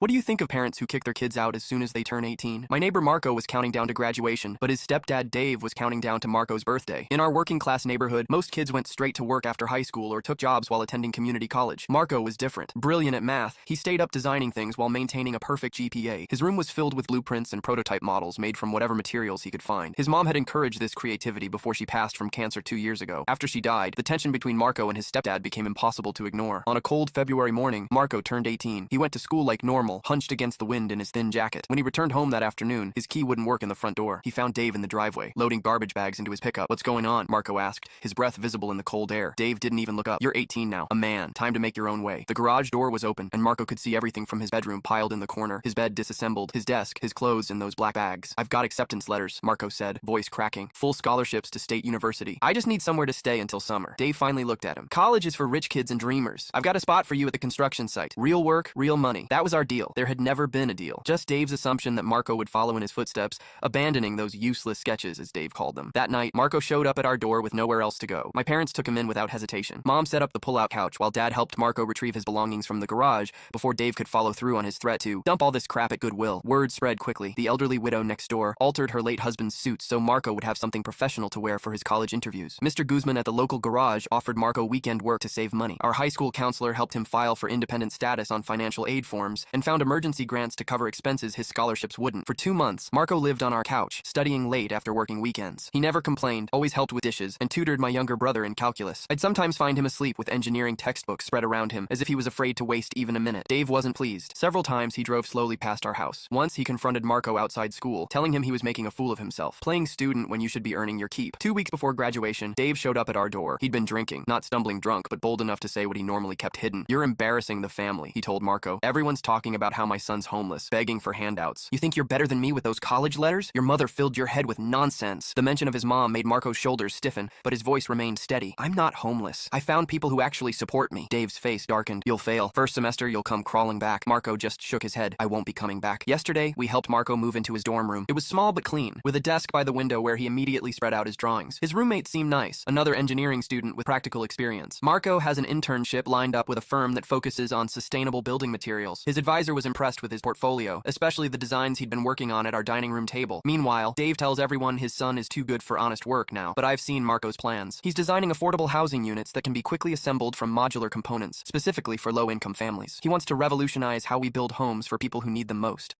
What do you think of parents who kick their kids out as soon as they turn 18? My neighbor Marco was counting down to graduation, but his stepdad Dave was counting down to Marco's birthday. In our working class neighborhood, most kids went straight to work after high school or took jobs while attending community college. Marco was different. Brilliant at math, he stayed up designing things while maintaining a perfect GPA. His room was filled with blueprints and prototype models made from whatever materials he could find. His mom had encouraged this creativity before she passed from cancer 2 years ago. After she died, the tension between Marco and his stepdad became impossible to ignore. On a cold February morning, Marco turned 18. He went to school like normal, hunched against the wind in his thin jacket. When he returned home that afternoon, his key wouldn't work in the front door. He found Dave in the driveway, loading garbage bags into his pickup. "What's going on?" Marco asked, his breath visible in the cold air. Dave didn't even look up. "You're 18 now. A man. Time to make your own way." The garage door was open, and Marco could see everything from his bedroom piled in the corner, his bed disassembled, his desk, his clothes in those black bags. "I've got acceptance letters," Marco said, voice cracking. "Full scholarships to State University. I just need somewhere to stay until summer." Dave finally looked at him. "College is for rich kids and dreamers. I've got a spot for you at the construction site. Real work, real money." That was our deal. There had never been a deal. Just Dave's assumption that Marco would follow in his footsteps, abandoning those useless sketches, as Dave called them. That night, Marco showed up at our door with nowhere else to go. My parents took him in without hesitation. Mom set up the pull-out couch while Dad helped Marco retrieve his belongings from the garage before Dave could follow through on his threat to dump all this crap at Goodwill. Word spread quickly. The elderly widow next door altered her late husband's suit so Marco would have something professional to wear for his college interviews. Mr. Guzman at the local garage offered Marco weekend work to save money. Our high school counselor helped him file for independent status on financial aid forms and found emergency grants to cover expenses his scholarships wouldn't. For 2 months, Marco lived on our couch, studying late after working weekends. He never complained, always helped with dishes, and tutored my younger brother in calculus. I'd sometimes find him asleep with engineering textbooks spread around him, as if he was afraid to waste even a minute. Dave wasn't pleased. Several times he drove slowly past our house. Once he confronted Marco outside school, telling him he was making a fool of himself, playing student when you should be earning your keep. 2 weeks before graduation, Dave showed up at our door. He'd been drinking, not stumbling drunk, but bold enough to say what he normally kept hidden. "You're embarrassing the family," he told Marco. "Everyone's talking about how my son's homeless, begging for handouts. You think you're better than me with those college letters? Your mother filled your head with nonsense." The mention of his mom made Marco's shoulders stiffen, but his voice remained steady. "I'm not homeless. I found people who actually support me." Dave's face darkened. "You'll fail. First semester, you'll come crawling back." Marco just shook his head. "I won't be coming back." Yesterday, we helped Marco move into his dorm room. It was small but clean, with a desk by the window where he immediately spread out his drawings. His roommate seemed nice, another engineering student with practical experience. Marco has an internship lined up with a firm that focuses on sustainable building materials. His advisor was impressed with his portfolio, especially the designs he'd been working on at our dining room table. Meanwhile, Dave tells everyone his son is too good for honest work now, but I've seen Marco's plans. He's designing affordable housing units that can be quickly assembled from modular components, specifically for low-income families. He wants to revolutionize how we build homes for people who need them most.